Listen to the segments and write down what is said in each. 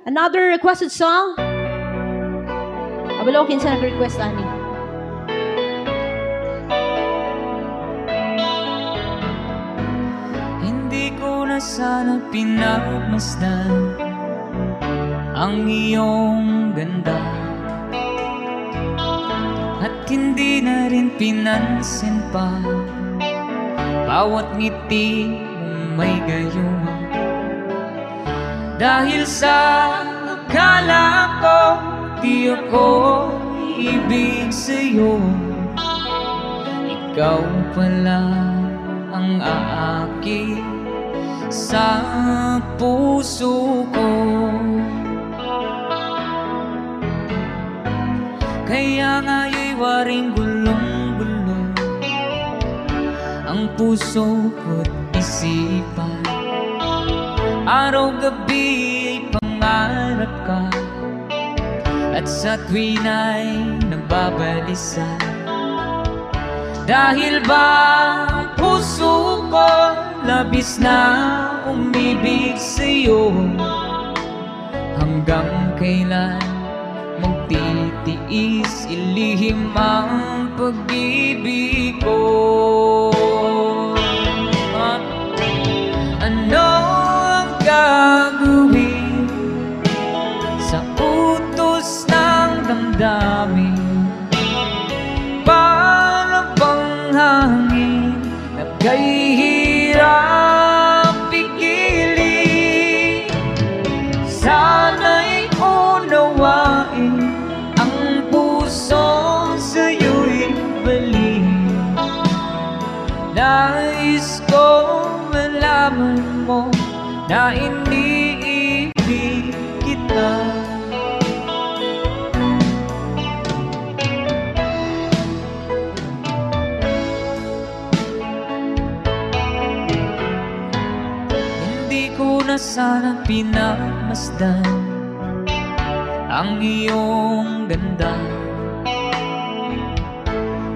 Another requested song. Abalo, kinsa nag-request ani? Hindi ko na sana pinagmasdan ang iyong ganda, at hindi na rin pinansin pa bawat ngiti mong may gayuma. Dahil sa akala ko di ako ibig sa'yo, ikaw pala ang aaki sa puso ko. Kaya nga'y waring gulong-gulong ang puso ko't isipan. Araw-gabi ay pangarap ka, at sa tuwin ay nababalisa. Dahil ba ang puso ko labis na umibig sa'yo, hanggang kailan magtitiis ilihim ang pag-ibig ko? Ano ang gagawin sa utos ng damdamin? Para bang hangin na kahihirap pigilin? Sana'y unawain ang puso sa'yo'y balik. Nais ko malaman mo na iniibig kita. Hindi ko na sana pinagmasdan ang iyong ganda,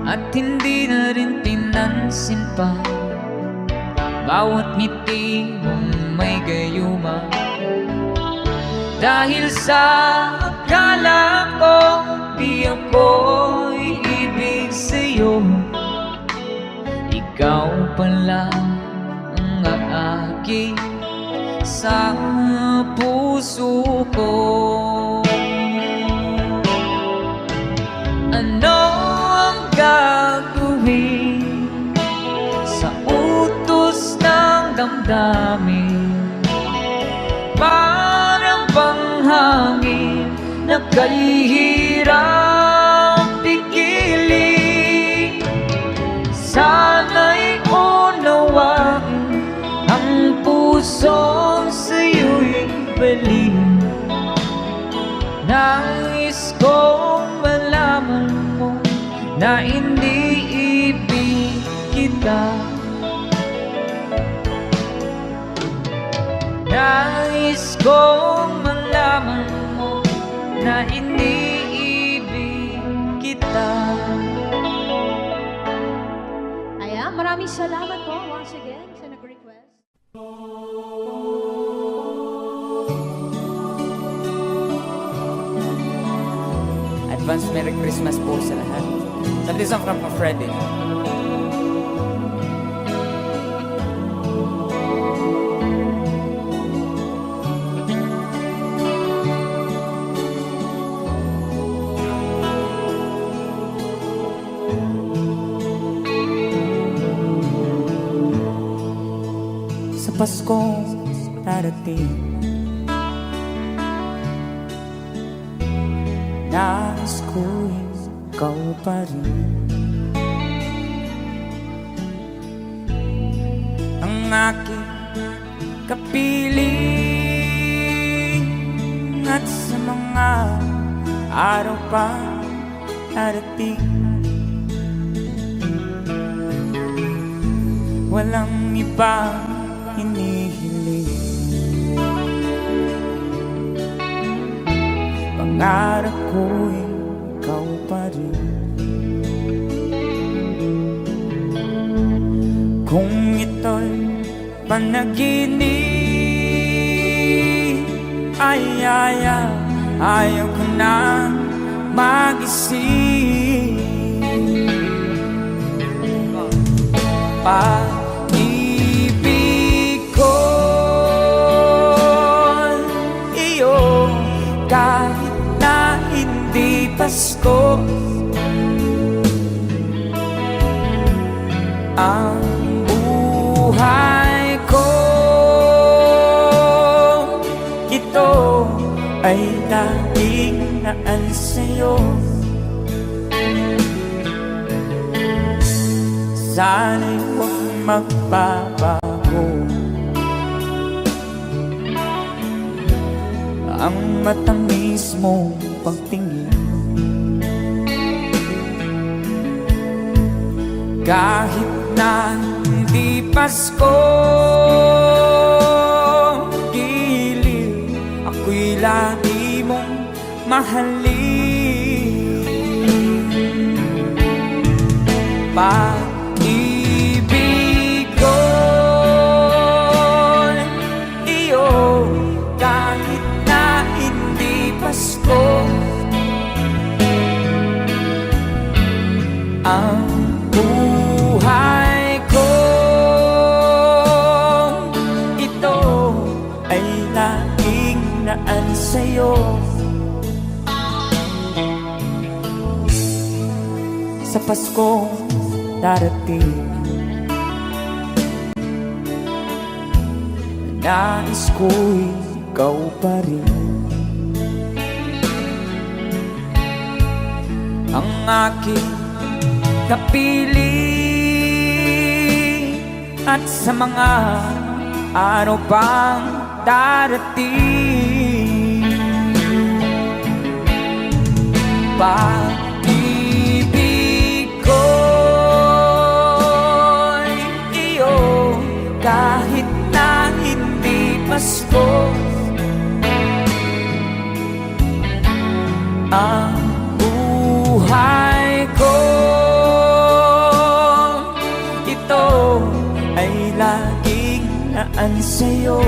at hindi na rin pinansin pa bawat ngiti mong may gayuma. Dahil sa akala ko di ako iibig sa'yo, ikaw pala ang aaki sa puso ko. Ano ang gagawin sa utos ng damdamin? Parang bang hangin na kahihirap pigilin? Sana'y unawain ang puso sa'yo'y balik. Nais kong malaman mo na iniibig kita. Nais kong malaman mo na iniibig kita. Ayan, maraming salamat po once again sa nag-request. Advance Merry Christmas po sa lahat. So this is from Freddy. Sa Paskong darating, nais ko'y ikaw pa rin ang aking kapiling. At sa mga araw pa darating, walang ibang hinihiling. Pangarap ko'y ikaw pa rin. Kung ito'y panaginip ay yaya, ayaw ko na mag-isip. Pag-ibig ko iyo, kahit na hindi Pasko. Ang buhay ko, ito ay laging naan sa'yo. Sana'y huwag magbabago ang matamis mong pagtingin. Kahit na hindi Pasko, giliw, ako'y lagi mong mahalin. Pag-ibig ko iyo, kahit na hindi Pasko. Ang buhay ko, ito ay laging naan sa'yo. Sa Pasko darating, nais ko'y ikaw pa rin. Ang aking kapili, at sa mga araw pang darating, pag-ibig ko iyo, kahit na hindi Pasko. Ang buhay ko, ito ay laging naan sa'yo.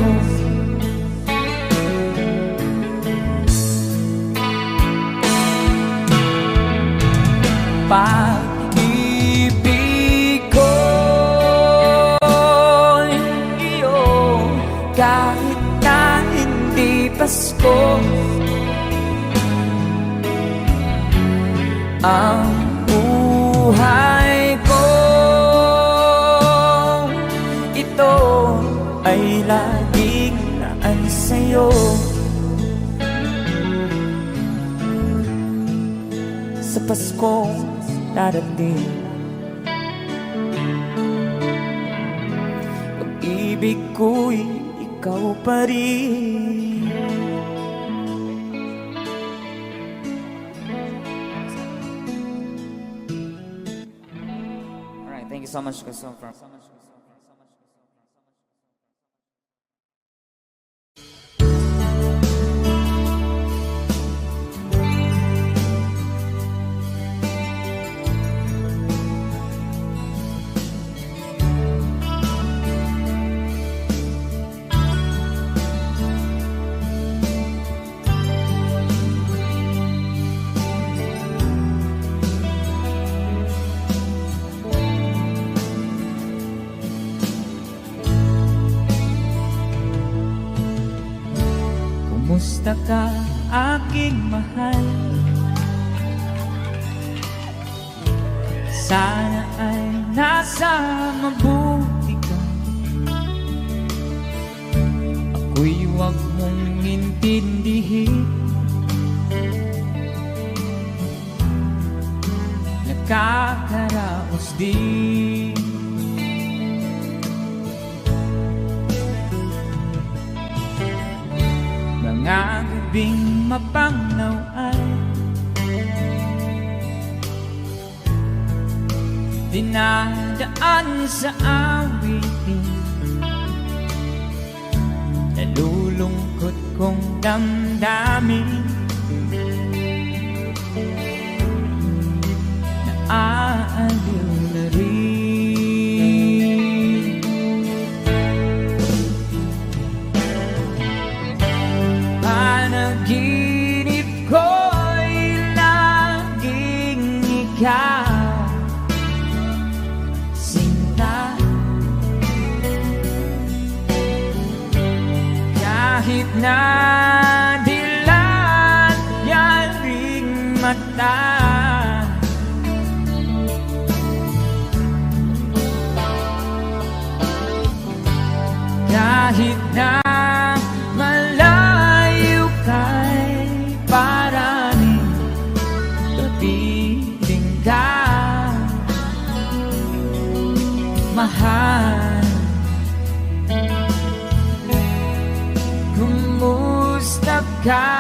Pag-ibig ko iyo, kahit na hindi Pasko. Ang buhay ko, ito ay laging naan sa'yo. Sa Pasko darating, pag-ibig ko'y ikaw pa rin. Alright, thank you so much, Kusum. Kumusta ka, aking mahal? Sana ay nasa mabuti ka. Ako'y huwag mong intindihin, nakakaraos din. Mga gabing mapangnaw ay dinadaan sa awitin, nalulungkot kong damdamin, naaaliw na rin. na dilat yaring mata, kahit na malayo kay paraning kapiling ka, mahal. Kumusta ka?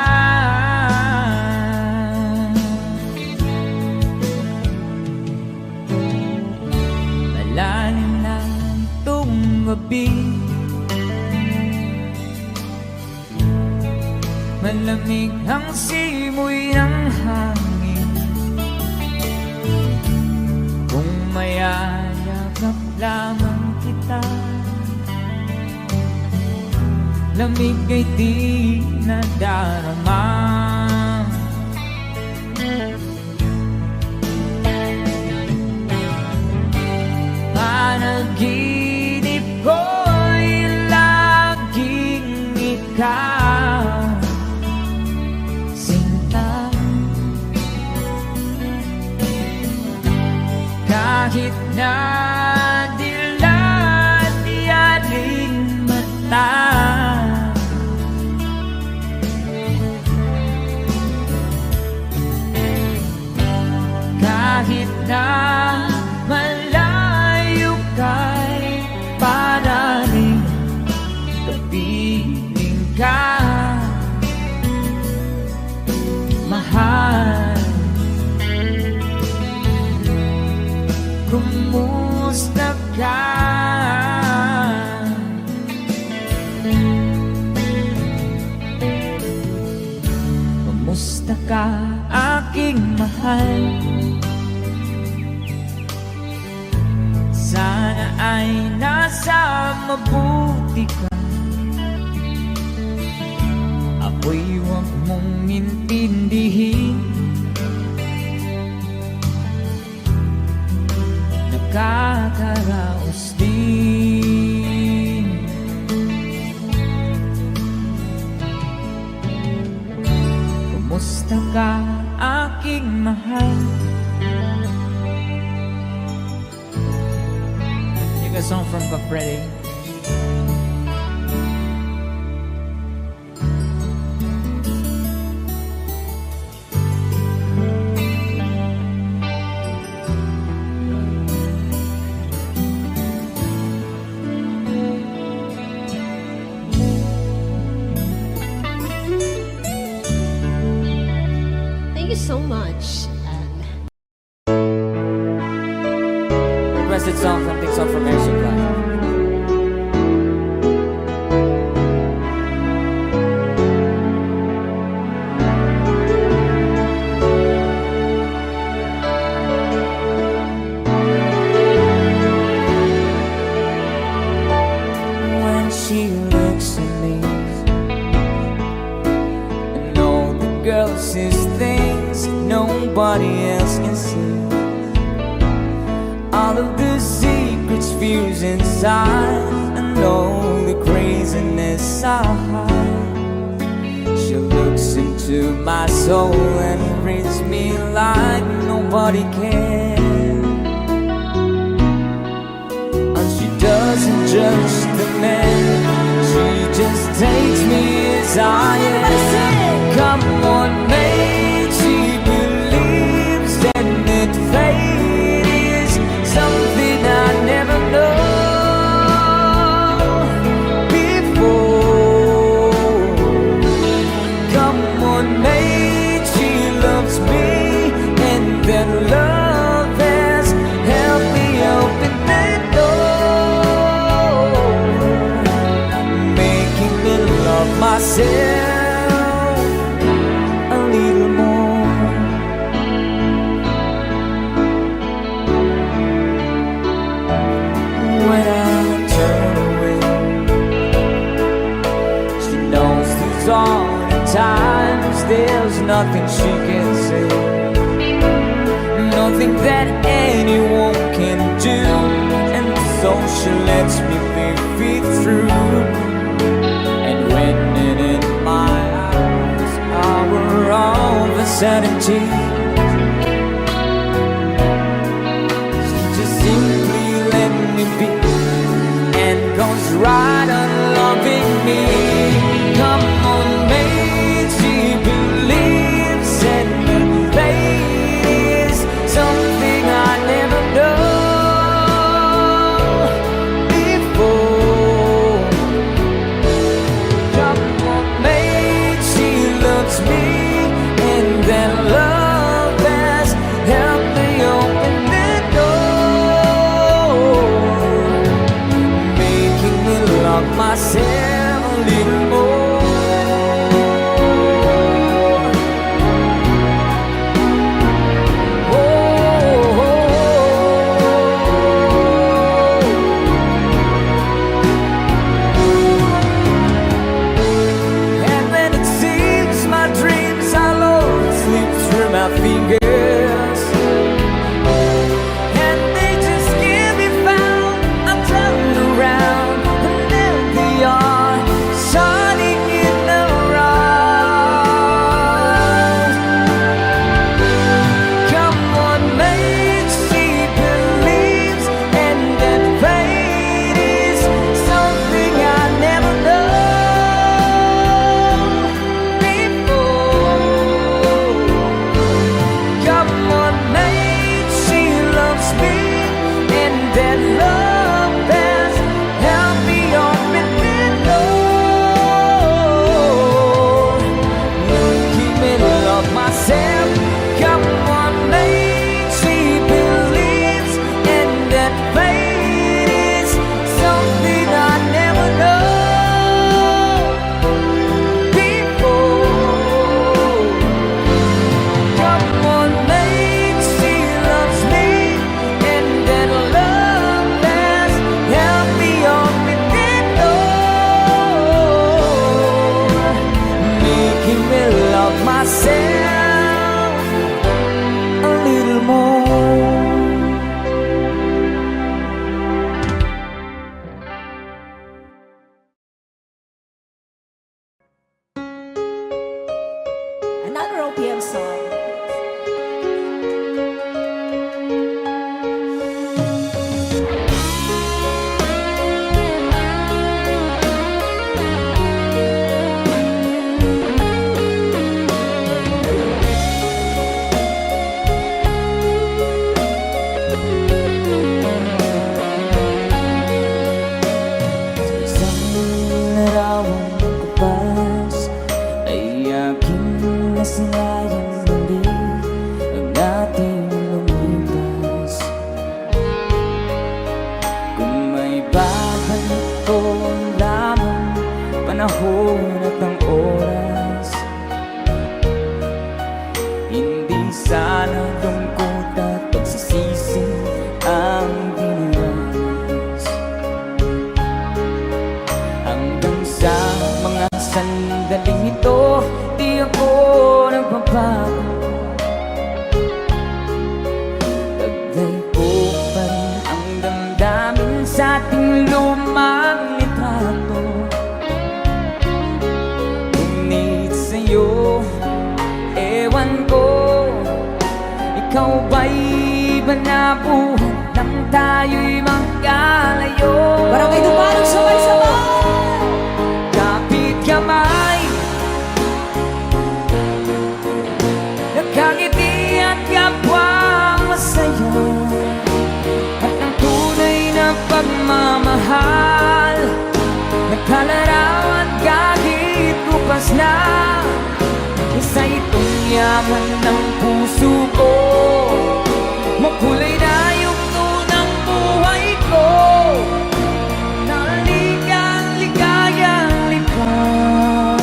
Malalim na itong gabi, malamig ang simoy ng hangin. Kung mayayakap lamang kita, lamig ay di nadarama. Panaginip ko'y laging ikaw, sinta. Kahit na dilat yaring mata, kahit na malayo kay paraning kapiling ka, mahal. Kumusta ka? Kumusta ka, aking mahal? Sana ay nasa mabuti ka. Ako'y huwag mong intindihin, nakakaraos din. Kumusta ka, aking mahal? Take a song from Capre. Thank you so much. Requested song from Big Song from Air Supply. When she looks at me, and all the girl sees things nobody else can see. All of the secrets, fears inside, and all the craziness I hide. She looks into my soul and reads me like nobody can. And she doesn't judge the man, she just takes me as I am. Come on, mate, she believes that it fate is something I never know before. Come on, mate, she loves me, and that love has helped me open that door, making me love myself a little more. When I turn away, she knows these are the times there's nothing she can say, nothing that anyone can do, and so she lets me be through. And when it sanity. She just simply let me be and goes right on loving me. Come on, mate, she believes in the fate is something I never know before. Come on, mate, she loves me, and that love has helped me open the door, making me love myself a little more. And when it seems my dreams are low, slip through my fingers, and they just can't be found. I turn around and there they are, shining in the rise. Come on, mate, she believes, and that fate is something I never know before. Come on, mate, she loves me, and that love has helped me open the door, making me love myself. Come on, mate, she believes, and that fate is something I never know before. Come on, mate, she loves me, and that love has helped me open the door, making me love myself a little more. Another OPM song. Isang larawang kapas ay aking nasinayang muli ang ating lumipas. Kung may babalik ko lamang panahon at ang oras, hindi sana lungkot at pagsisisi ang diniras. Hanggang sa mga sandaling ito, di ako nagbabago. Taglay ko pa rin ang damdamin sa ating lumang litrato. Ngunit sa'yo, ewan ko, ikaw ba'y iba na buhat nang tayo'y magkalayo? Barangay Dumarang sabay-sabay. Kapit kamay, nakangiti at kapwa masaya, at ang tunay na pagmamahal, nagkalaraw at kahit bukas na, isa itong yaman ng puso ko. Makulay na yugto ng buhay ko, naligang ligayang likas.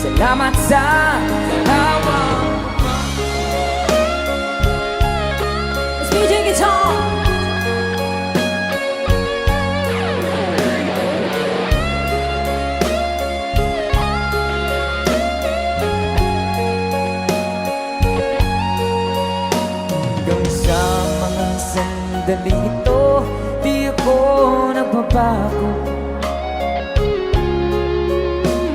Salamat sa hawa. Let's BJ guitar. Hanggang sa mga sandaling ito, di ako nagbabago.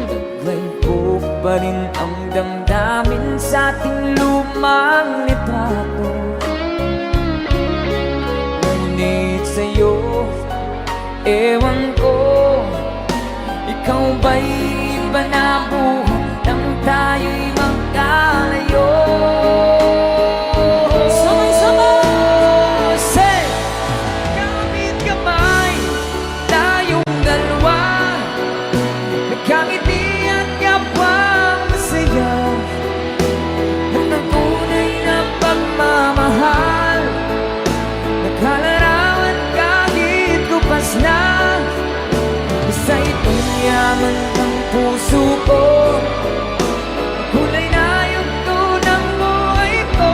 Taglay Bigo pa rin ang damdamin sa ating lumang litrato. Ngunit sa'yo, ewan ko, ikaw ba'y iba na buhay nang tayo'y magkalayo? Sabay-sabay! Say! Gamit kamay, tayong dalawa, nagkangiti at kapwang masaya, at ang tunay na pagmamahal, nagkalarawan kahit kupas na. Sa itong yaman ng puso ko, kulay na yugto ng buhay ko,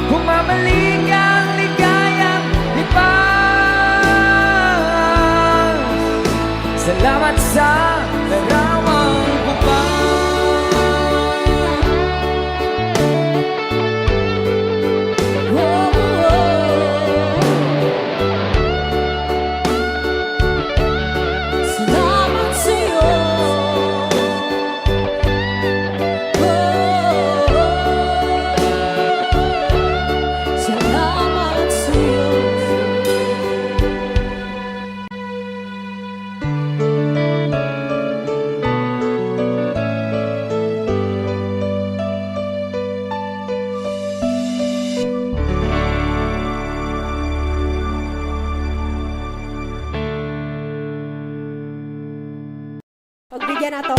bumabalik ang ligayang lipas. Salamat sa larawang kupang. Pagbigyan na to.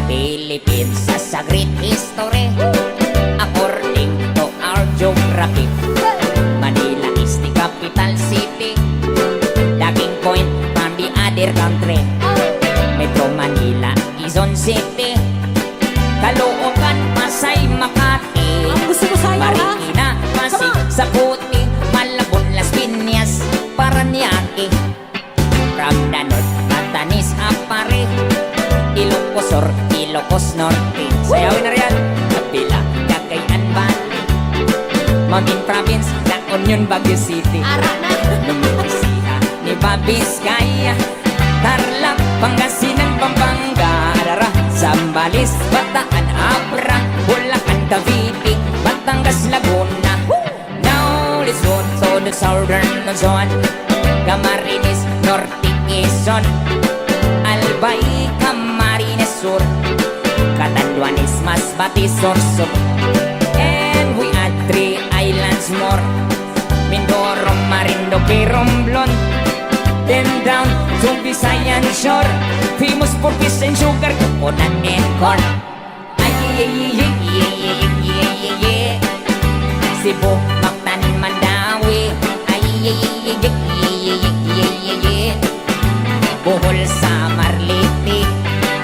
Philippines has a great history. According to our geography, Manila is the capital city, taking point from the other country. Metro Manila, Quezon City, Caloocan, Pasay, Makati, Gusto mo sayo, ha? Marikina, Pasig, Saputi, Malabon, Las Piñas, Paranaque. From the north, Batanes, Apare, Ilocos Sur, Ilocos Norte. Sayawin na riyan. Kabila, Cagayan Valley, Mamin Province, La Union, Baguio City. Ara na. Lumipisiha, Nueva Vizcaya, Tarlac, Pangasinan, Pampanga, Arara, Zambales, Bataan, Abra, Bulacan, Cavite, Batangas, Laguna. Now let's go to the southern zone, Camarines, Norte, Quezon, Albay, Camarines Sur, Catanduanes, Masbate, Sorsogon. And we add 3 islands more, Mindoro, Marinduque, Romblon. Then down to Visayan Shore, famous for fish and sugar, coconut and corn. Ay, Cebu, Mactan, Mandawi. Ay, Bohol, Samar, Leyte.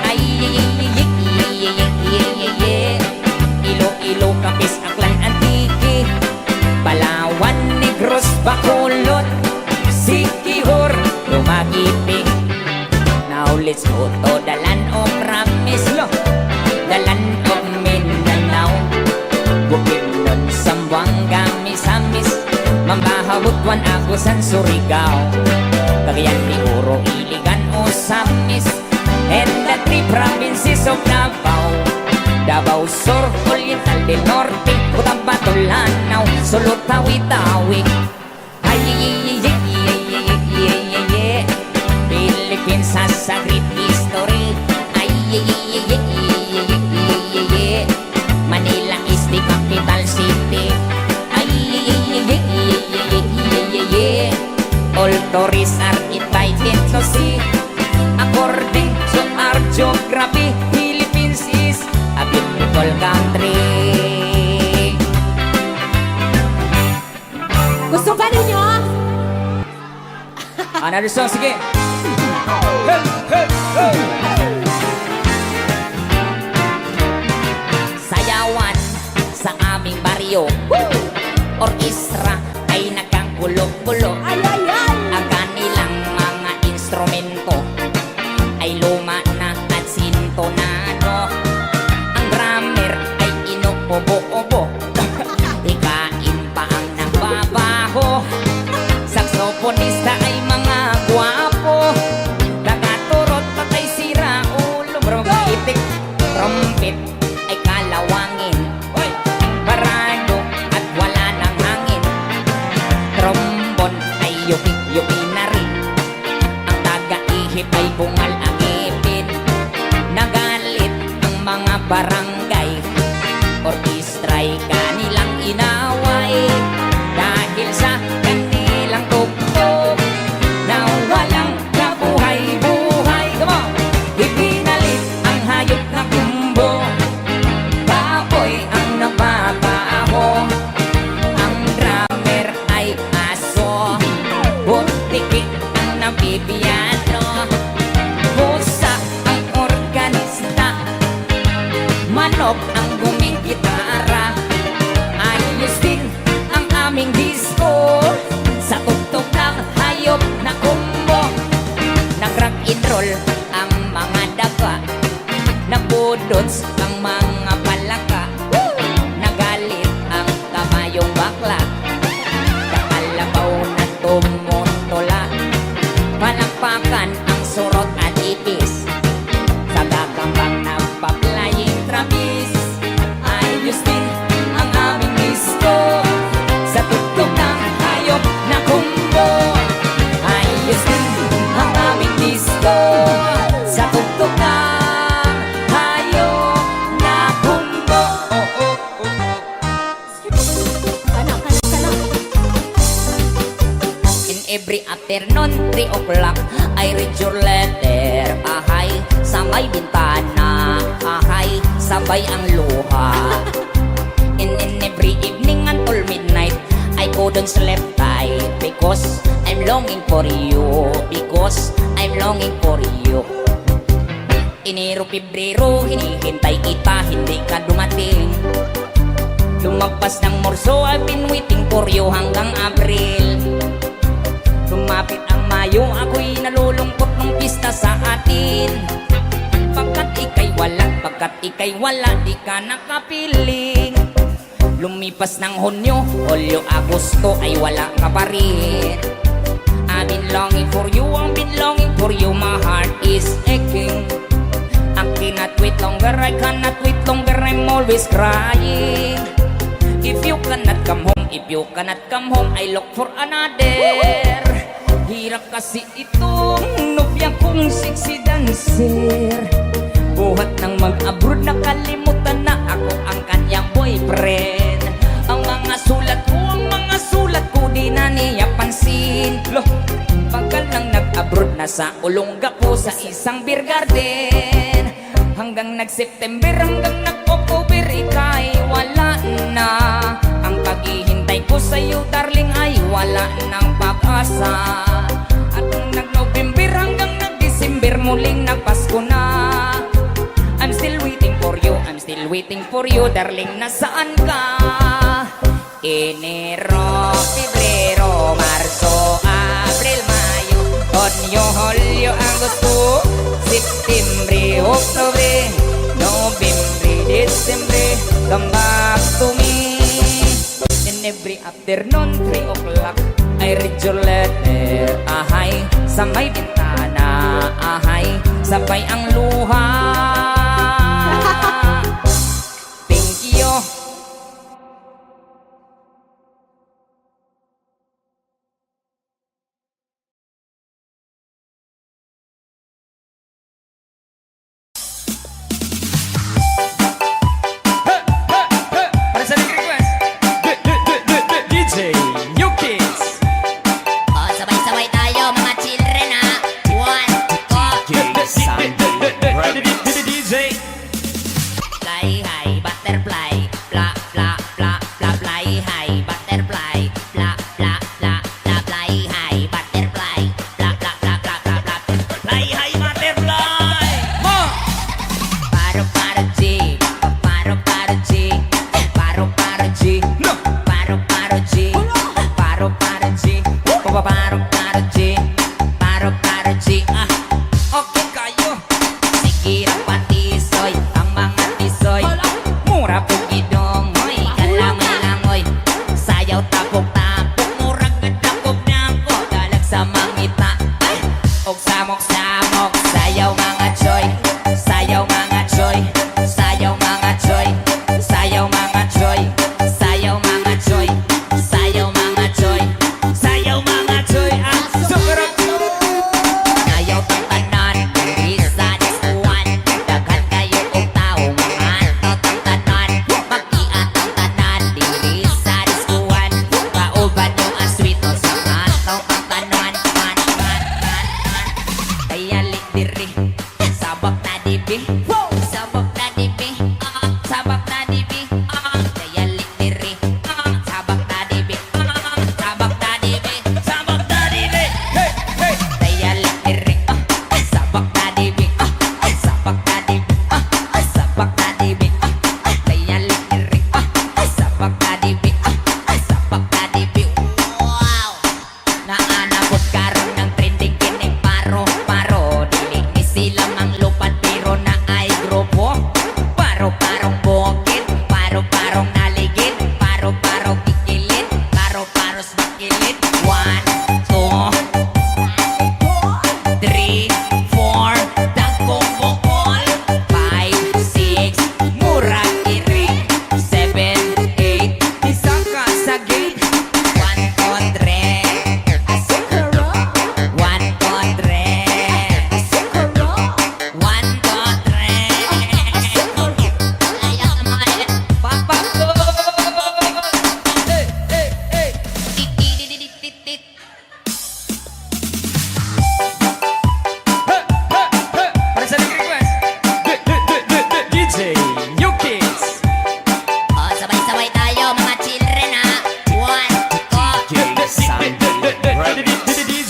Ay, Iloilo, Capiz, Aklan, Antique, Palawan, Negros, Bacolod, Siquijor, Dumaguete. Now let's go to the land of promise, the land of Mindanao, Bukidnon, Zamboanga, Misamis, Mambahabutuan, Agusan, Surigao, Cagayan de Oro, Iligan, Osamis, and the 3 provinces of Davao, Davao Sur, Oriental del Norte, Cotabato, Lanao, Sulu, Tawi-Tawi. Philippines has a great history. Manila is the capital city. All tourists are invited to see. According to our geography, Philippines is a beautiful country. Gusto ba ninyo? Another song, sige. Sayawan sa aming baryo, orkestra ay nagkangkulo-kulo. Ay, ay, ay! Ang kanilang mga instrumento ay luma na at sintonado. Ang drummer ay inuubo-ubo, hikain pa ang nagbabaho. Saksoponista ay ihip ay bungal ang ipin. Nagalit ang mga barangay, orkestra'y kanilang inaway. Dahil sa kanilang tugtog na walang kabuhay-buhay. Come on! Ipinalit ang hayop na kumbo, baboy ang napataho. Ang drummer ay aso, butiki ang nabibiyano. Pusa ang organista, manok ang gumigitara. Ayos din ang aming disco, sa tugtog ng hayop na kumbo. Nag-rock and roll ang mga daga, nagbudots ang mga palaka. Nagalit ang kabayong bakla, kakalabaw na tumutola. Palakpakan ang surot at ipis, sa gagambang nagpa-flying trapeze. Ayos din ang aming disco, sa tugtog ng hayop na kumbo. Ayos din ang aming disco, sa tugtog ng hayop na kumbo. Kana. In every afternoon, 3 o'clock, I read your letter. Ahay, sa may bintana. Ahay, sabay ang luha. In every evening until midnight, I couldn't sleep tight, because I'm longing for you. Because I'm longing for you. Enero, Pebrero, hinihintay kita, hindi ka dumating. Lumagpas ng Marso, I've been waiting for you hanggang Abril. Lumapit ang Mayo, ako'y nalulungkot ng pista sa atin. Pagkat ika'y wala, di ka nakapiling. Lumipas ng Hunyo, Hulyo, Agosto, ay wala ka pa rin. I've been longing for you, my heart is aching. I cannot wait longer, I'm always crying. If you cannot come home, I look for another. Hirap kasi itong nobya kong sexy dancer. Buhat ng mag-abroad, nakalimutan na ako ang kanyang boyfriend. Ang mga sulat ko di na niya pansin. Loh, pagkal nang nag-abroad, nasa Olonga ko sa isang beer garden. Hanggang nag-September, hanggang nag-October, ika'y wala na. Ang paghihintay ko sa'yo, darling, ay wala ng pag-asa. At nung nag-November, hanggang nag-December, muling nagpasko na. I'm still waiting for you, darling, nasaan ka? Enero, Pebrero, Marso, Abril, Mayo, Junio, Julio, Agosto, Septembre, Octobre, Novembre, Decembre, come back to me. In every afternoon, 3 o'clock, I read your letter. Ahay, sa may bintana. Ahay, sabay ang luha. Thank you. Para sa request, DJ New Kids. oh, sabay-sabay tayo mga children ha. 1, 2, DJ fly high, butterfly, bla bla bla bla, fly high, butterfly, bla bla bla bla, fly high, butterfly, bla bla bla bla bla bla, fly high, butterfly. Paro paro G, paro paro G, paro paro G, paro paro G, paro paro G, paro paro G, paro paro G. Okay kayo. Sige ra patisoy, ang mga tisoy. Mura po gidongoy, kalangoy-langoy. Sayaw tapok-tapok, murag gadapog na ako. Dalag sa mangita, og samok-samok. Sayaw mga choy, sayaw mga choy, sayaw mga choy, sayaw mga choy, sayaw mga choy, sayaw mga choy, sayaw mga choy. Sukarap ayaw tang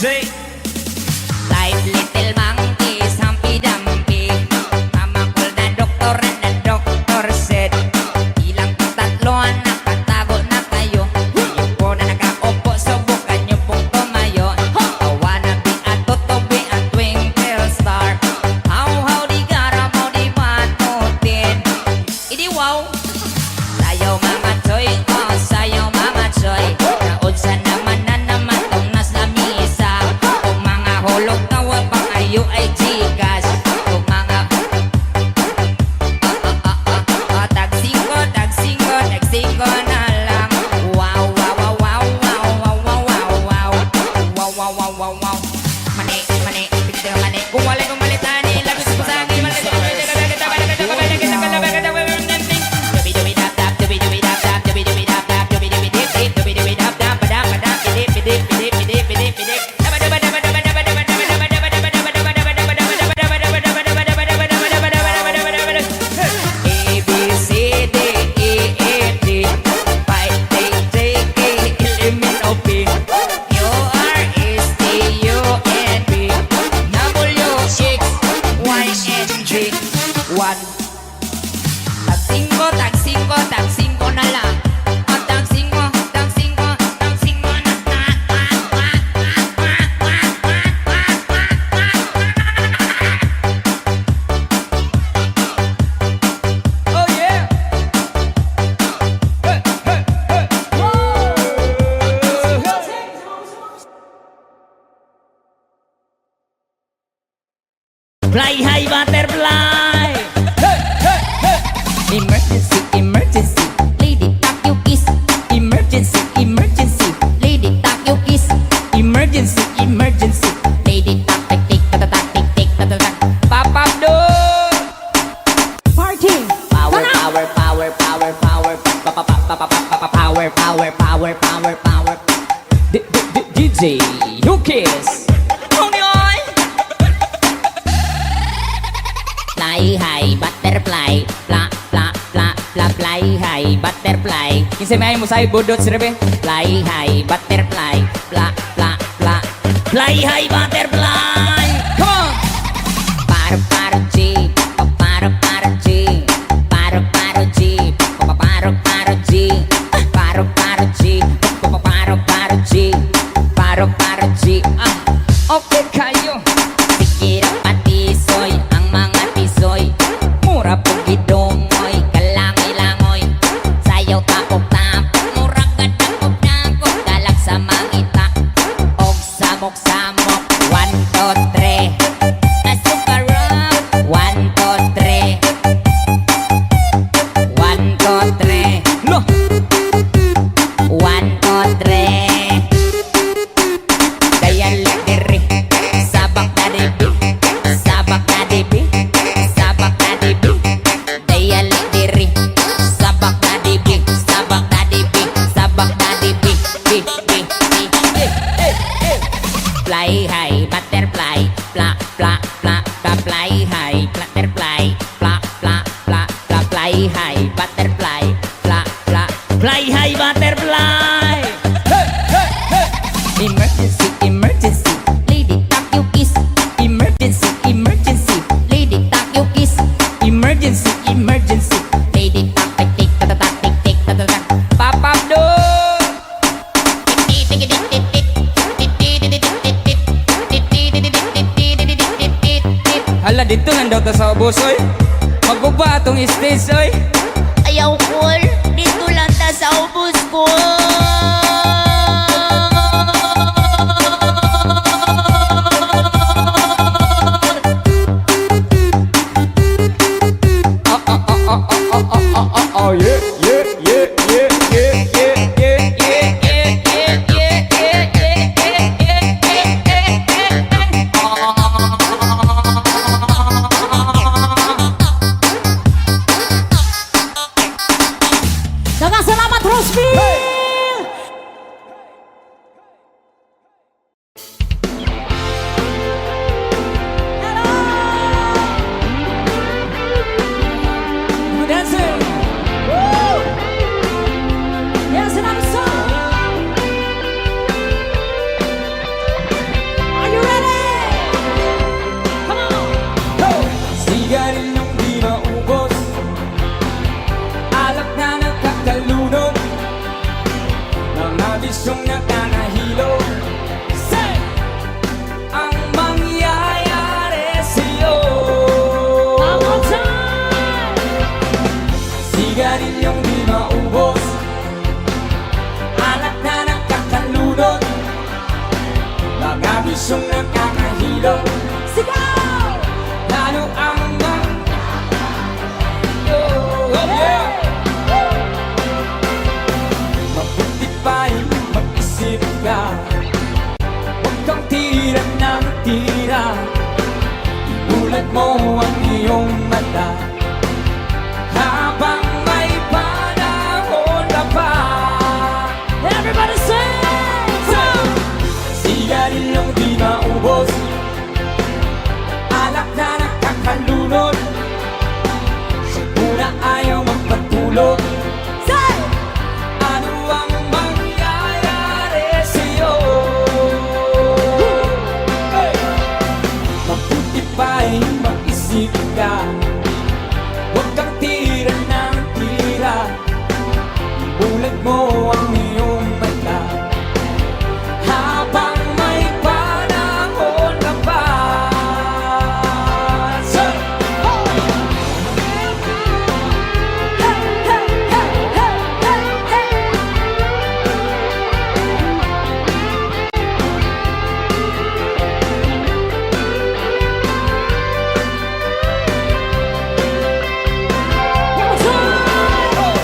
say. Like little monkeys, Humpty Dumpty. Mama called the doctor and the doctor said, ilang tatlo ang nakatago na kayo. Yung po na nakaupo, subukan nyo pong tumayo. I wanna be a toto, be a twinkle star. How di gara mo di matutin. Idi wow. Sayaw mama choy, oh sayaw mama choy. Naunsa naman na naman tong nasa misa. Kung mga hulog tawa pang ayo ay chikas. Kung mga tag-singko na lang. Wow, wow, wow, wow, wow, wow, wow, wow, wow. Wow, wow, wow, wow, wow. Mani, pigil mani. Kumali tani, labis ko sa akin. One. Tag-singko na lang. Tag-singko na. Oh yeah. Hey, hey, hey. Fly high butterfly. Hey, hey, hey. Emergency, emergency. Lady tak you kiss. Emergency, emergency. Lady tak you kiss. Emergency, emergency. Lady tak tik tik tak tak tik tik tak tak. Pop up door. Party! Power, Tara! power, power, power, power. Power, power, power, power, power. DJ Yukis. Fly high butterfly, fly, fly, fly, fly, fly high butterfly. Kinsa may mo say budot sirbe. Fly high butterfly, fly, fly, fly, fly high butterfly. Come on. Paro G, paro G, paro G, paro G, paro G, paro G. Okay kayo. Sikira pati soy, ang mga tisoy. Mura pugidongoy, kalangoy-langoy. Sayaw tapok-tapok, mura kadakop-dakop. Dalag sa mangita, og samok-samok. 1, 2, 3. Asukarap. 1, 2, 3. 1, 2, 3. No. 1, 2, 3. Kaya diri sabak na dibi, sabak na dibi, sabak na dibi. Kaya diri sabak na dibi, sabak na dibi, sabak na dibi. Fly high butterfly, fly, fly, fly, fly, fly high butterfly, fly, fly, fly, fly, fly high butterfly, fly, fly, fly high butterfly. Hey, hey, hey. Emergency, emergency, lady tak you kiss. Emergency, emergency, lady tak you kiss. Emergency, emergency, lady tak tik tik tak tak tik tik tak tak. Pop up door. Hala dito nandaw ta sa ubos oy. Magbuba atong stage oy. Ayaw cool, dito lang ta sa ubos ko. Oh yeah, yeah, yeah, yeah, yeah, yeah, yeah, yeah, yeah, yeah, yeah, Dagang salamat, Roseville! asyong nakakahilo. Sigaw! Lalo ang oh, yeah. Mabuti pa'y mag-isip ka, huwag kang tira ng tira. Ibulat mo ang iyong mata habang may panahon na pa. Everybody sing! Sigarilong di maubos, alak na nakakalunod, muna ayaw magpatulog. Say! Ano ang mangyayari sa'yo? Hey! Mabuti pa'y mag-isip ka, huwag kang tira ng tira. Bulag mo ang iyong mata habang may panahon na pa. Say! Hey, hey, hey, hey, hey, hey! One more time!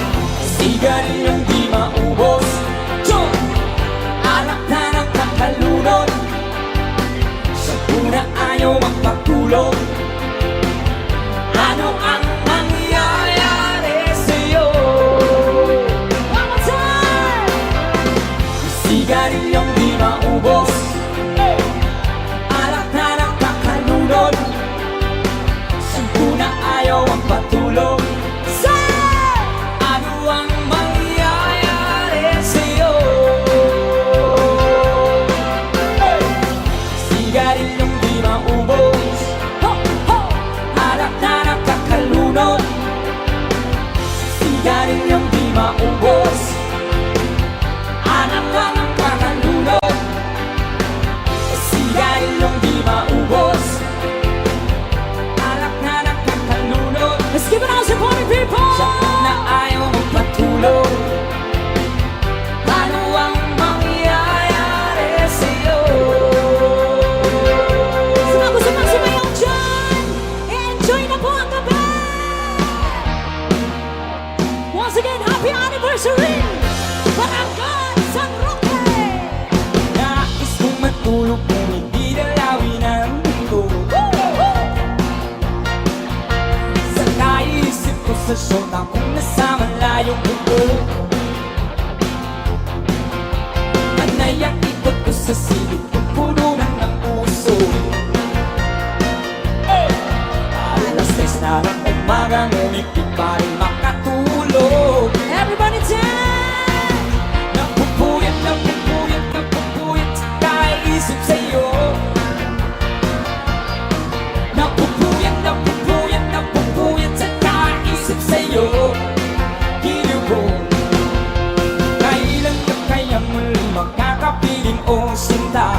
Sigarilyong di maubos, alak na nagkakalunod, sa una ayaw magpatulog. Ano ang mangyayari sa'yo? One more time! Sigarilyong di maubos, alak na nagkakalunod, sa una ayaw magpatulog. Say! Ano ang mangyayari sa'yo? Hey! Sigarilyong di maubos, Ho, ho! alak na nakakalunod. Sigarilyong di maubos, alak na nakakalunod. Sigarilyong di maubos, alak na nakakalunod. Let's give it all to party people! Sa una ayaw magpatulog, ano ang mangyayari sa'yo? Sa mga gusto mang sumayaw dyan, enjoy na po ang gabi! Once again, happy anniversary! Barangay San Roque! Nais kong matulog kung hindi dalawin ang mundo. Sa naisip ko sa syota kung nasa malayong mundo. Panay ang ikot ko sa silid kung puno na ng puso. Alas 3 na ng umaga, ngunit di pa rin makatulog. Everybody dance! Napupuyat, napupuyat, napupuyat sa kaisip sa'yo. Napupuyat, napupuyat, napupuyat sa kaisip sa'yo. Giliw ko, kailan ka kaya muli magkakapiling o sinta?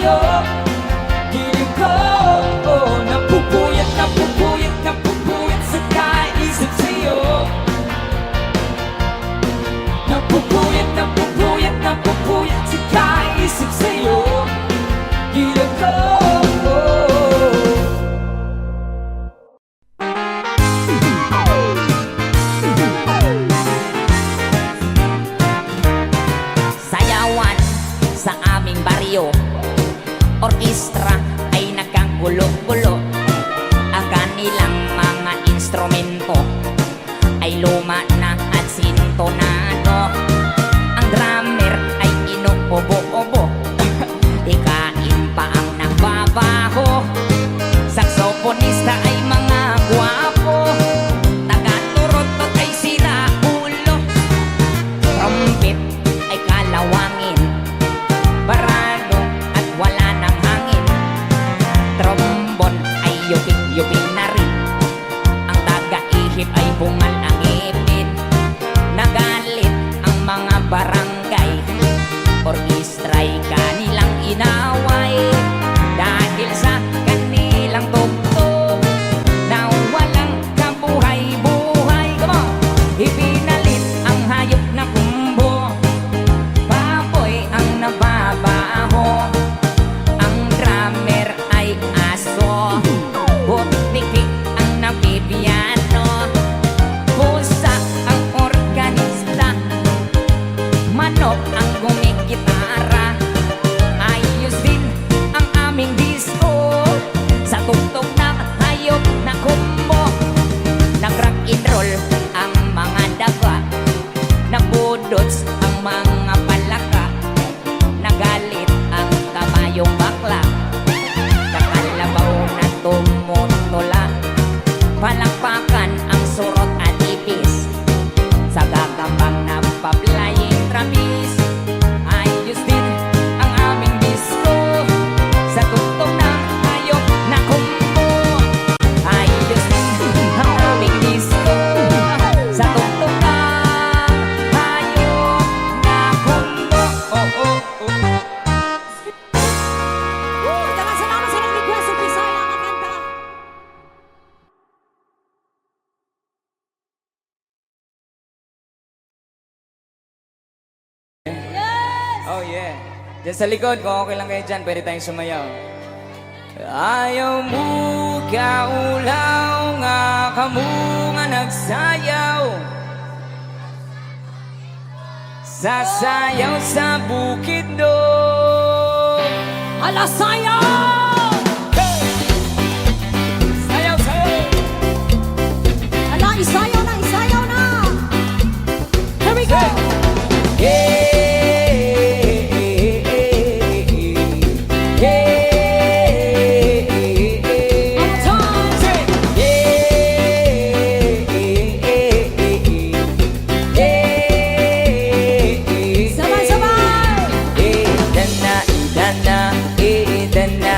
sa'yo. Giliw ko, napupuyat, napupuyat, napupuyat sa kaisip sa'yo. Napupuyat, napupuyat, napupuyat sa kaisip sa'yo. Giliw ko. Sayawan sa aming baryo, orkestra ay nagkagulo-gulo. Ang kanilang mga instrumento ay luma na at sintonado. Ang drummer ay inuubo-ubo, ikain pa ang nagbabaho. Saksoponista ay mga gwapo, taga-turotot ay sira ulo. Trumpet ay kalawangin, barado at wala ng hangin. Trombon ay yupi-yupi na rin, ang taga-ihip ay bungal ang ngipin. Nagalit ang mga barangay, orkestra'y kanilang inaway. Dahil sa kanilang tugtog na walang kabuhay-buhay. Come on! Ipinalit ang hayop na kumbo, baboy ang nababaho. Ang drummer ay aso, butiki ang nabibiano. Pusa ang organista, manok ang gumigitara. Ayos din ang aming disco, sa tugtog ng hayop na kumbo. Nag-rock and roll ang mga daga, nabudots ang mga palaka. Nagalit ang kabayong bakla, kakalabaw na tumutula. Palakpakan ang surot at ipis, sa gagambang na pa-flying trapeze. Ayos din ang aming disco, sa tugtog ng hayop na kumbo. Ayos din ang aming disco, sa tugtog ng hayop na kumbo. Oh, oh, oh. Daghang salamat sa nag-request ng Bisaya nga kanta. Oh yeah. Diyan sa likod, kung okay lang kayo dyan, pwede tayong sumayaw. Ayaw mo kaulaw nga kamo nga nagsayaw, sasayaw sa bukid do. Ala, sayaw! Sayaw, sayaw. Ala, isayaw na, isayaw na! Here we go! Sabay-sabay! Idana, idana, idana,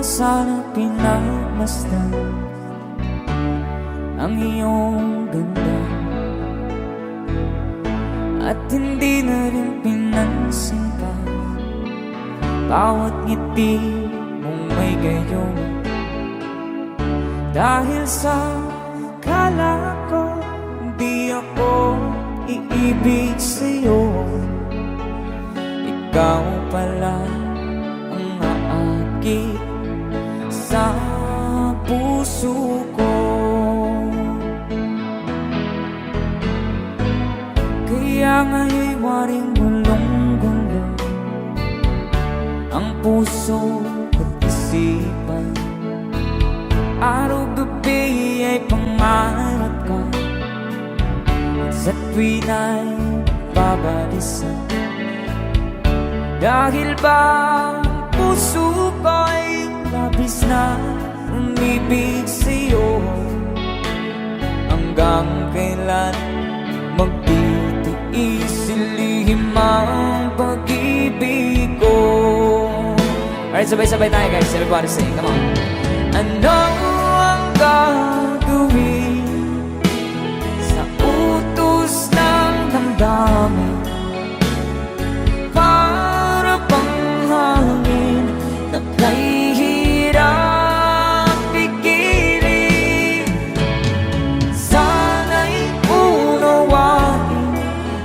na sana pinagmasdan ang iyong ganda, at hindi na rin pinansin pa bawat ngiti mong may gayon. Dahil sa kala ko di ako iibig sa'yo, ikaw pala ang aakit sa puso ko. Kaya nga'y waring gulong-gulo ang puso at isipan. Araw-gabi ay pangarap ka, at sa tuwin ay babalisan. Dahil ba ang puso ko'y labis na umibig sa'yo, hanggang kailan magtitiis ilihim ang pag-ibig ko. Alright, sabay-sabay tayo guys. Everybody sing, come on. Ano ang gagawin sa utos ng damdamin? Para bang hangin na kahihirap pigilin. Sana'y unawain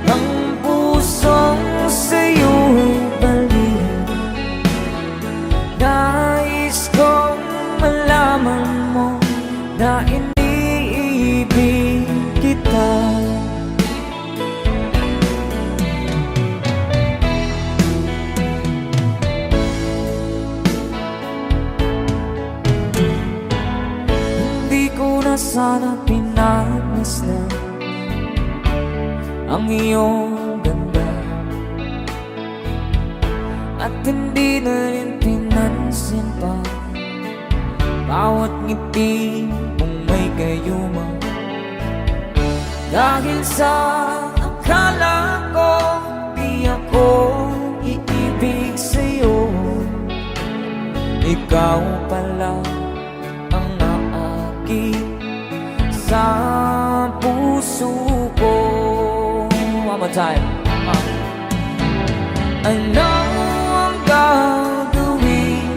ang pusong sa'yo'y balik. Nais kong malaman mo na iniibig kita. Hindi ko na sana pinagmasdan ang iyong ganda, at hindi na rin pinansin pa bawat ngiti mong may gayuma. Dahil sa akala ko di ako iibig sa'yo, ikaw pala ang aakit sa puso ko. One more time. Ano ang gagawin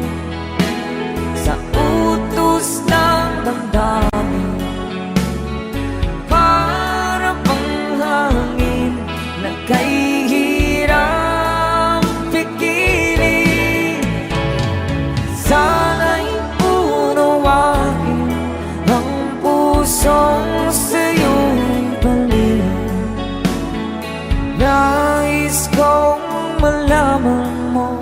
sa utos ng damdamin? Para bang hangin na kahihirap pigilin. Sana'y unawain ang pusong sa'yo'y balik. Nais kong malaman mo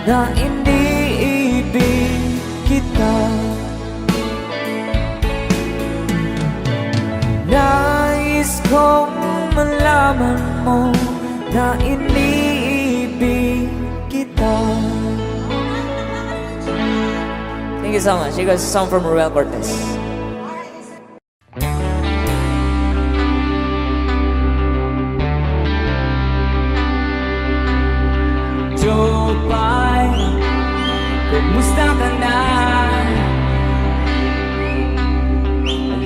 na iniibig kita. Nais kong malaman mo na iniibig kita. Thank you so much. You guys, a song from Ruel Cortez. Jopay, kumusta ka na?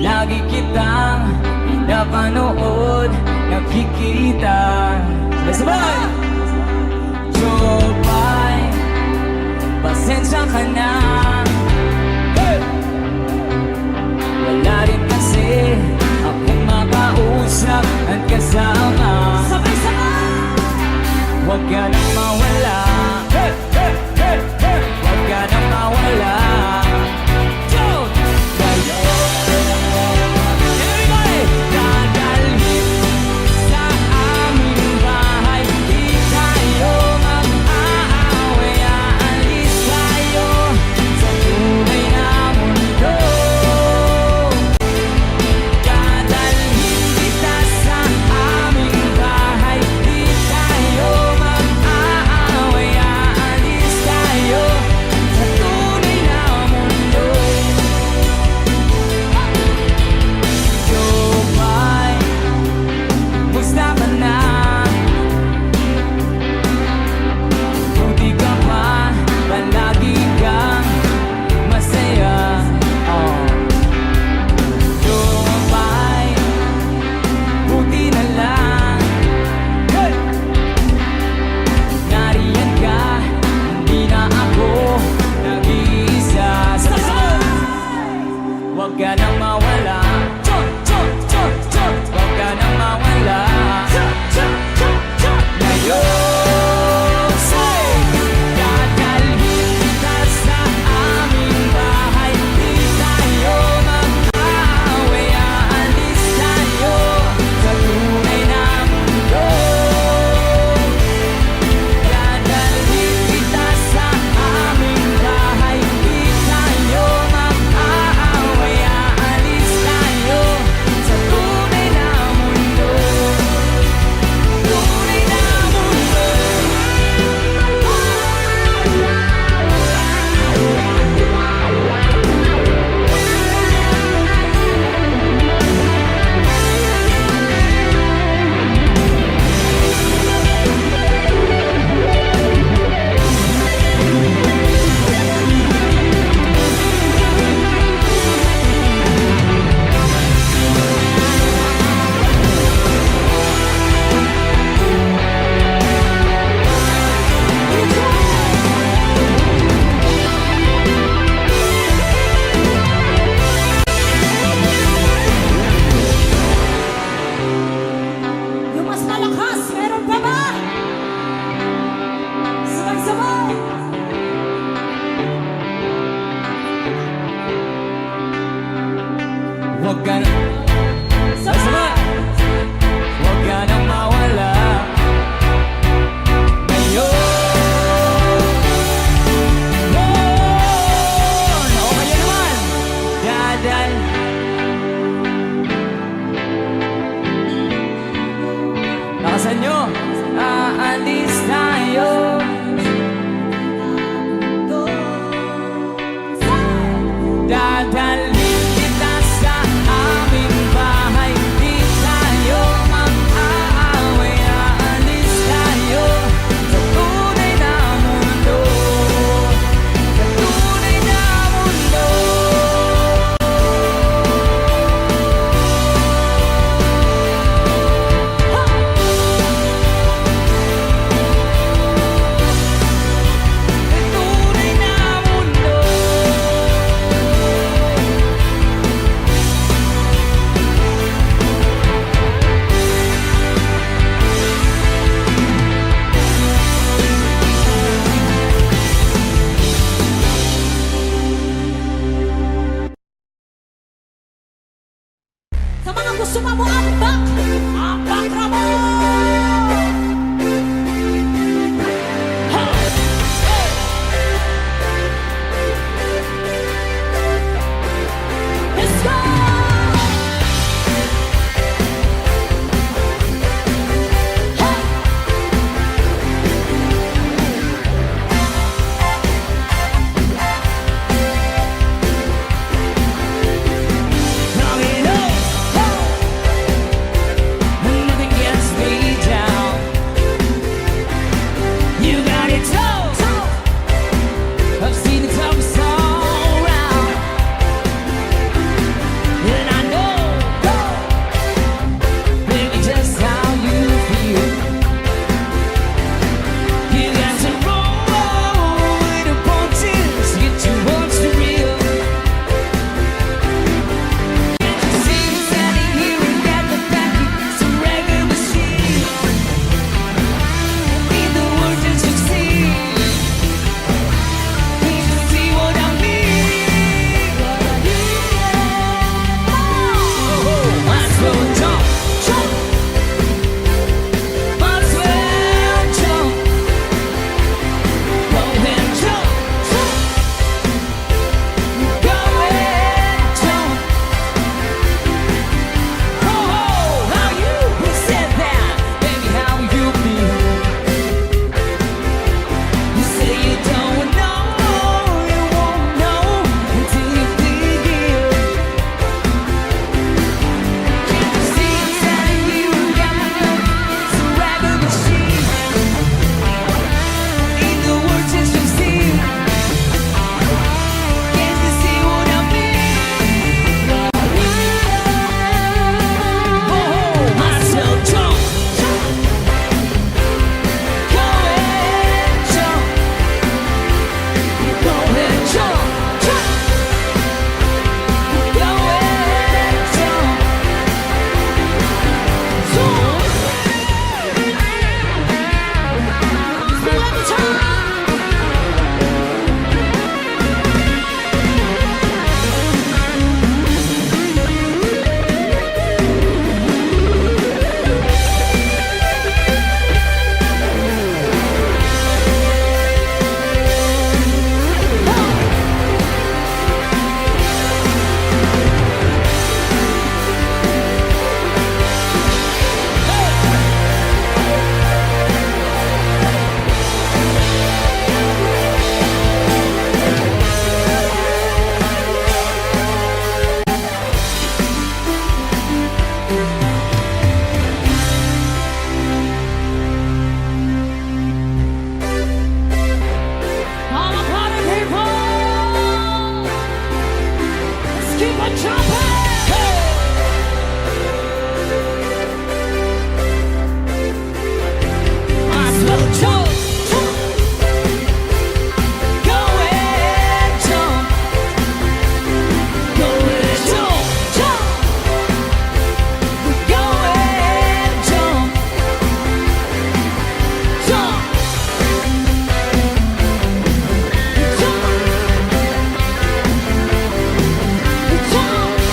Lagi kitang pinapanood, nakikita. Sabay-sabay! Jopay, pasensya ka na. Hey! Wala rin kasi akong makausap at kasama. Sabay-sabay! Huwag ka nang mawala. Hey, hey, hey, hey. Huwag ka nang mawala. Joe! Kayo. Everybody! Dadalhin sa aming bahay. Di tayo mag-aaway. Aalis tayo sa tunay na mundo. Dadalhin kita sa aming bahay. Di tayo mag-aaway. ka na. Sama! Huwag ka nang mawala. Ngayon. O kaya naman. Dadal. Nakasan nyo? Aalis tayo. Dadalhin kita sa aming bahay. Di tayo mag-aaway. Aalis tayo sa tunay na mundo. Sa tunay na mundo. Sa tunay na mundo. Sa mga gusto pa mo ambak, ambak na mo! Ha! Hey! Let's go! Hey! Coming up. Nothing gets me down. You got it tough. I've seen it toughest all around. And I know, baby, just how you feel. You got to roll with the punches, get your hopes for real. Can't you see me standing here and got the back? It's a regular machine. Need the words to succeed. Can't you see what I mean? Might as well jump, jump. Might as well jump. Go and jump, jump. Go and jump. Oh, how you? Who said that? Baby, how you feel? You say you don't know, you won't know until you feel it. Can't you see I'm telling you, got my love, it's a ragged machine. Need the words to succeed. Can't you see what I mean? Oh, might as well jump, jump. Go and jump. Go and jump, jump. Go and jump. Let me try! All the party people! Let's keep on jumping! Might as well jump, jump. Go and jump. Go and jump, jump. Go and jump. Jump. Jump. Jump.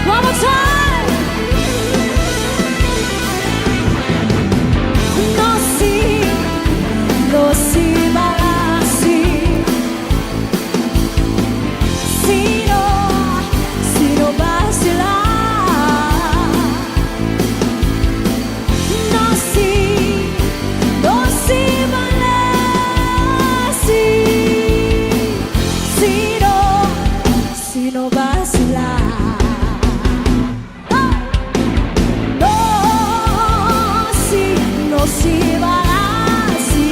One more time. No si balasi. Sino ba sila? No si balasi. Sino ba sila? No si balasi.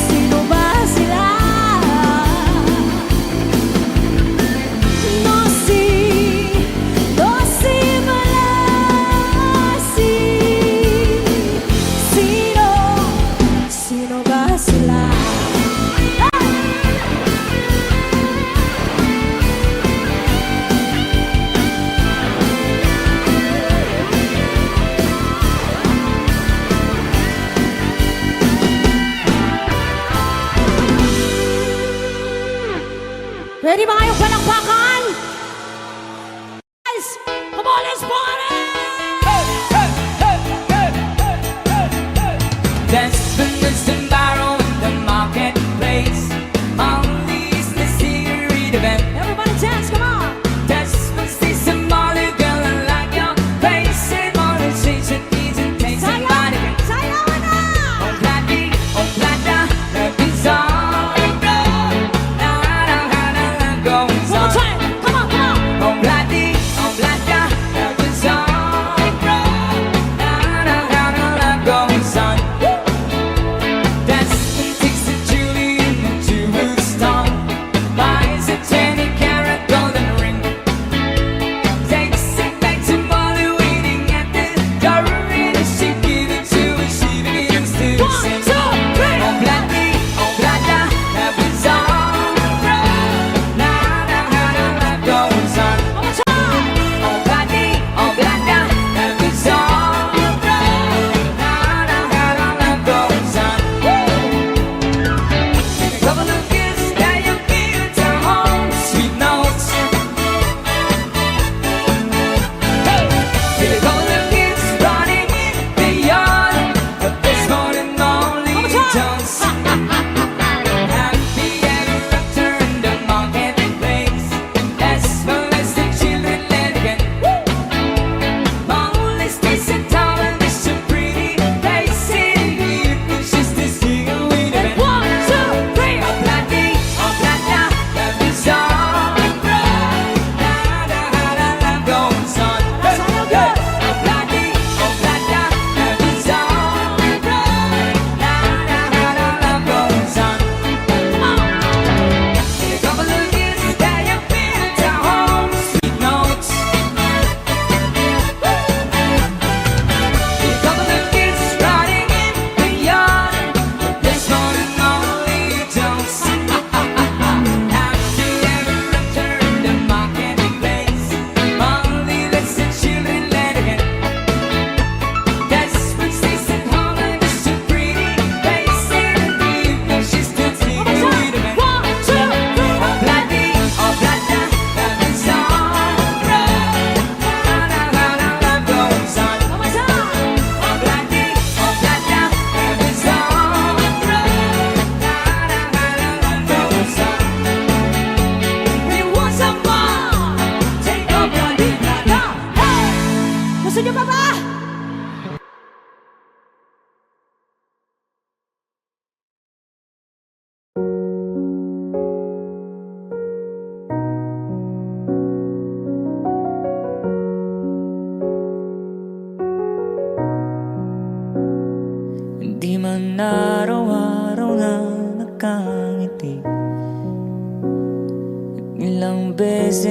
Sino ba sila? No si balasi. Sino ba sila?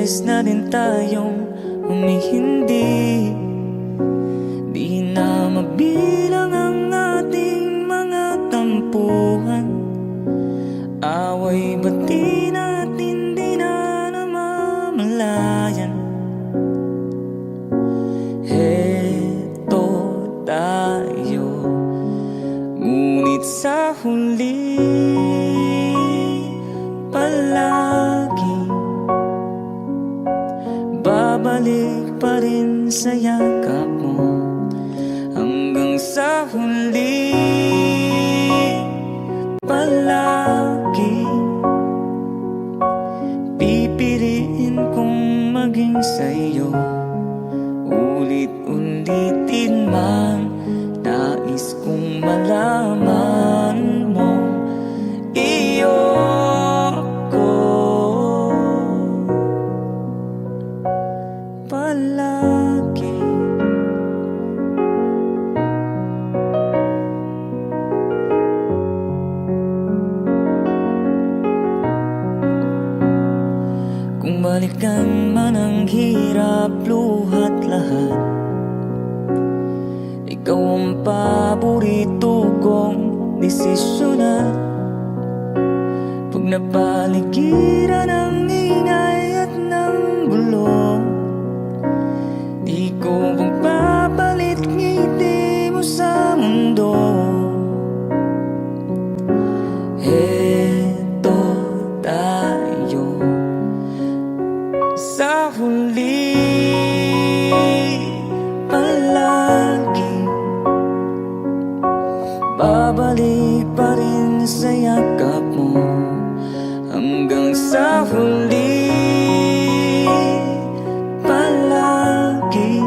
beses na din tayong humihindi. Di na mabilang ang ating mga tampuhan. Away bati natin di na namamalayan. Heto tayo, ngunit sa huli palagi babalik pa rin sa yakap mo. Hanggang sa huli palagi pipiliin kong maging sa'yo. Ulit-ulitin man, nais kong malaman mo iyo ko palagi. Kung balikan man ang hirap, luhat lahat, ikaw ang paborito kong desisyonan. Pag napaligiran ng ingay at ng gulo, di ko magpapalit ngiti mo sa mundo. Heto tayo sa huli palagi babalik pa rin sa yakap mo. Hanggang sa huli palagi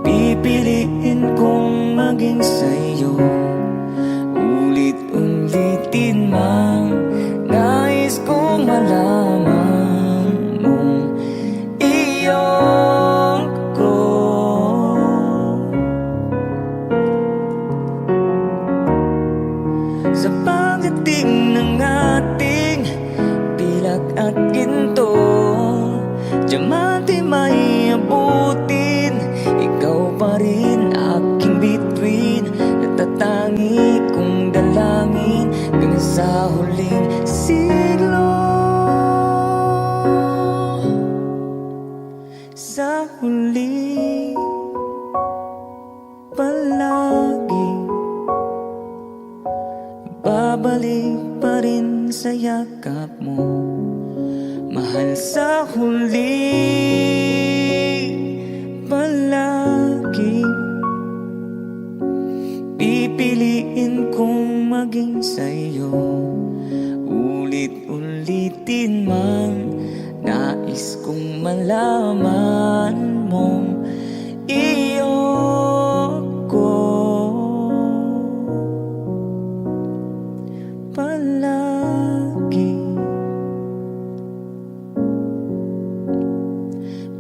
pipiliin kong maging sa'yo. Ulit-ulitin man, nais kong malaman mong iyo ko sa pagdating ng ating pilak at ginto. Diamante may abutin, ikaw pa rin aking bituin. Natatangi kong dalangin hanggang sa huling siglo. Sa huli palagi babalik pa rin sa yakap mo. Mahal, sa huli palagi pipiliin kong maging sa'yo. Ulit-ulitin man, nais kong malaman mong iyo ko palagi.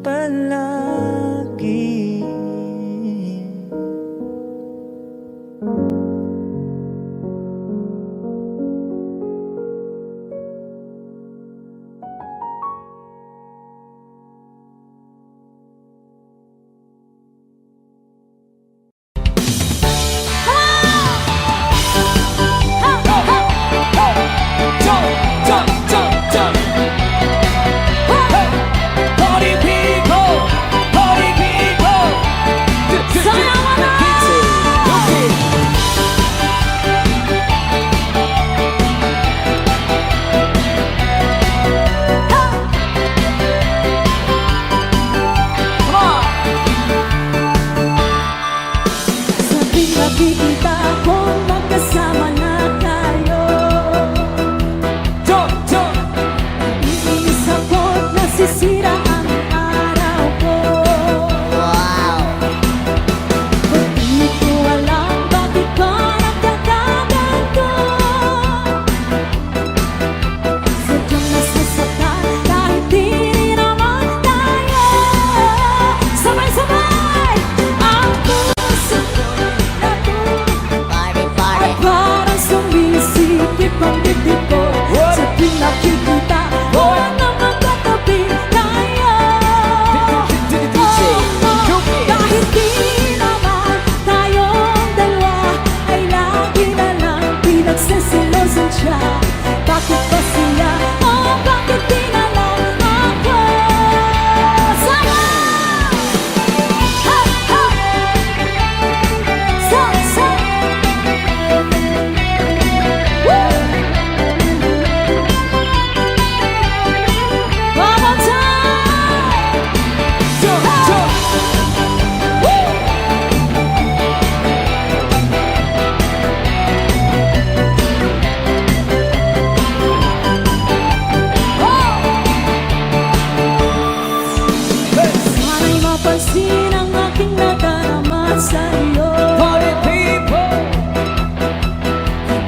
Palagi.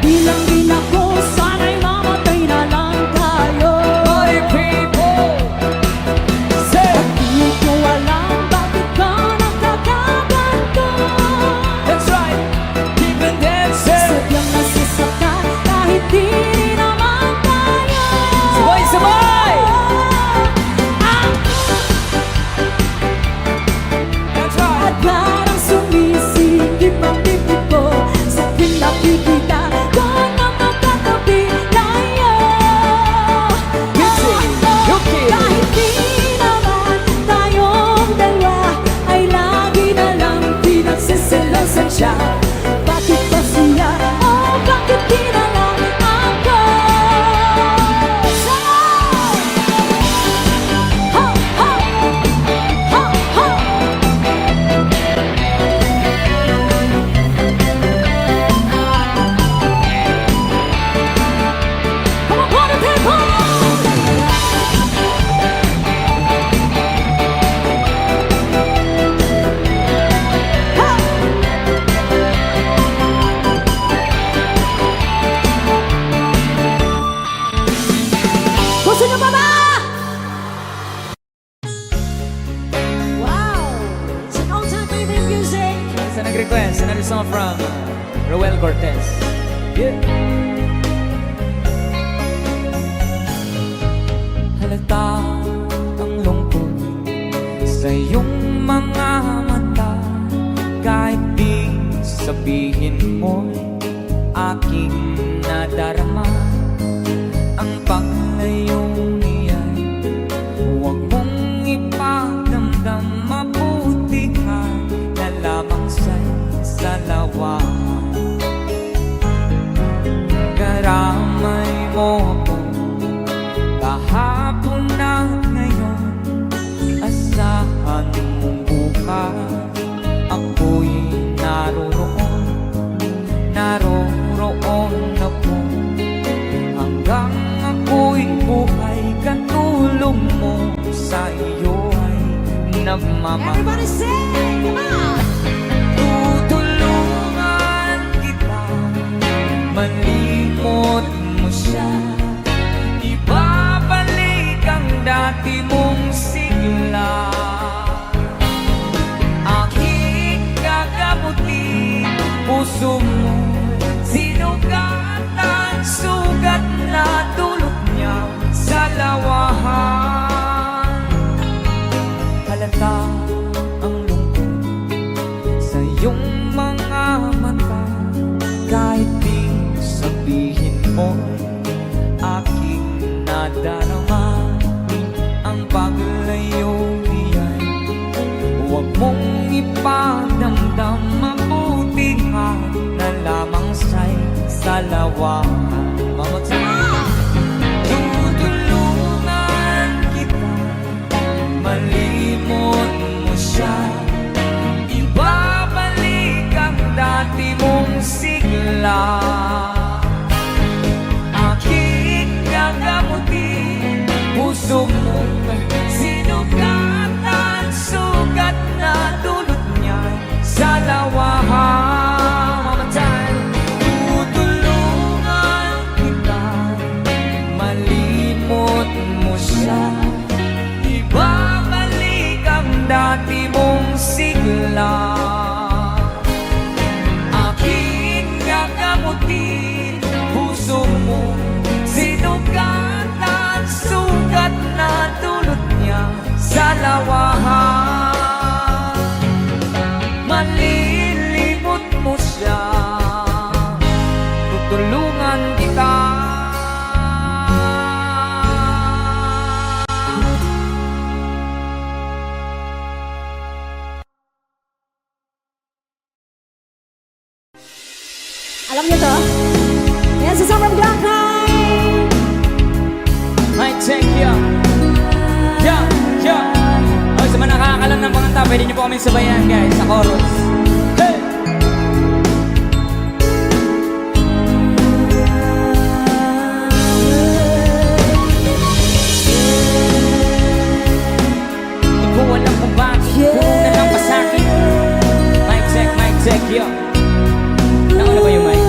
Bilang din ako, sana'y mamatay na lang tayo. My people, say, Di ko alam bakit ka nagkakaganto. that's right, keep it dancing. Sadyang nasasaktan kahit di naman tayo. Sabay, sabay. That's right. At parang sumisikip ang bibig ko sa pinakikita ko na magkatabi tayo. Yuki, Yuki. Kahit di naman tayong dalawa ay lagi na lang pinagsiselosan siya. Bakit ba siya? Oh, bakit di na lang ako? Ho, ho, ho, ho. Come on, party people! Gusto niyo pa ba? Wow! It's an all-time favorite music. Sa nag-request, another song from Roel Cortez. Yeah. Halata ang lungkot sa iyong mga mata, kahit di sabihin mo'y aking nadarama. Ang paglayong iyan, huwag mong ipagdamdam, mabuti ka na lamang sa'y salawahan. Karamay mo ako kahapon na ngayon, asahan mong bukas ako'y naroroon, naroroon ako. Hanggang ako'y buhay, katulong mo sa iyo ay nagmamahal. Everybody sing! Come on! Tutulungan kita, malimot mo siya, ibabalik ang dati mong sigla. Aking gagamutin, puso mo sinugatan, sugat na dulot niya sa lawahan. Halata ang lungkot sa iyong mga mata, kahit di sabihin mo'y aking nadarama. Ang paglayo niyan, huwag mong ipadamdam, mabuti ka na lamang sa'y salawahan. Mama, tutulungan kita, malimot mo siya, ibabalik ang dati mong sigla. Aking gagamutin, puso mong sinugatan, sugat na dulot niya sa lawahan. Tutulungan kita, malimot mo siya, ibabalik ang dati mong sigla. Aking gagamutin, puso mo sinugatan, sugat na dulot niya sa lawahan. Malilimot mo siya, tutulungan kita. Alam niyo to? Yan sa Summer Blackheart. Mic check, yo. Yo, yo. O, sa mga nakakalam ng panganta, pwede niyo po kami sabayan, guys, sa chorus. Hey! Di ko alam kung bakit, kung na lang pa sa'kin. Mic check, yo. Nauna ba yung mic?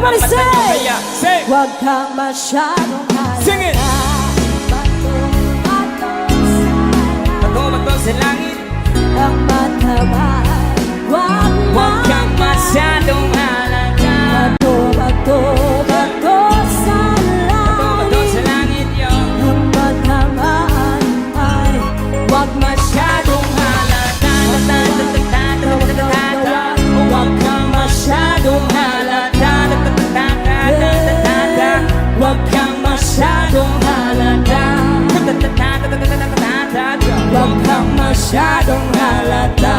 Everybody mata nyo say! kaya say Huwag kang masyadong halata. Sing it! Bato sa langit Ang matamaan. Huwag kang masyadong halata Bato sa Bato sa langit. langit yo Ang matamaan ay huwag Masyadong halata Huwag kang masyadong halata Huwag kang masyadong halata Huwag kang masyadong halata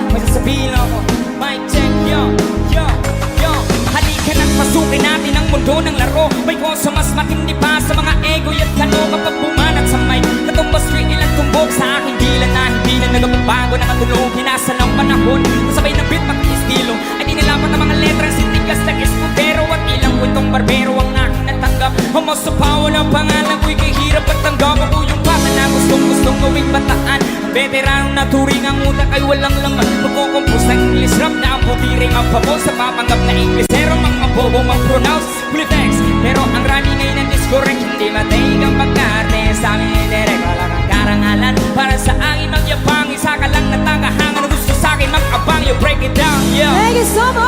May sasabihin ako Mic check, yo, yo, yo Halika na't pasukin natin ang mundo ng laro May kosa mas matindi pa sa mga ego at kano Kapag bumanat sa mic Katumbas ko ilang tumbok sa aking dilan Na hindi na nagpapago na matulog Hinasa ng panahon Kasabay ng beat pag-istilo Ay di nilapat ang mga letrang sintigas ng esputero At ilang kwentong barbero ang aking natanggap Humasapaw ng pangalan ko'y kahirap at tanggap Ako yung bata na gustong gawing bataan Ang veteranong naturing ang utak ay walang laman Magkukumpos ng English rap na ang butiring ang pabos Sa papanggap na Inglesero mga bobo mag-pronounce Politics Pero ang rami ngayon ang discorrect Hindi mataig ang pagkarte Sa amin ay direct wala kang karangalan Para sa akin magyabang Isa ka lang na tagahangan Gusto sa akin mag-abang You break it down, yeah Thank you so much.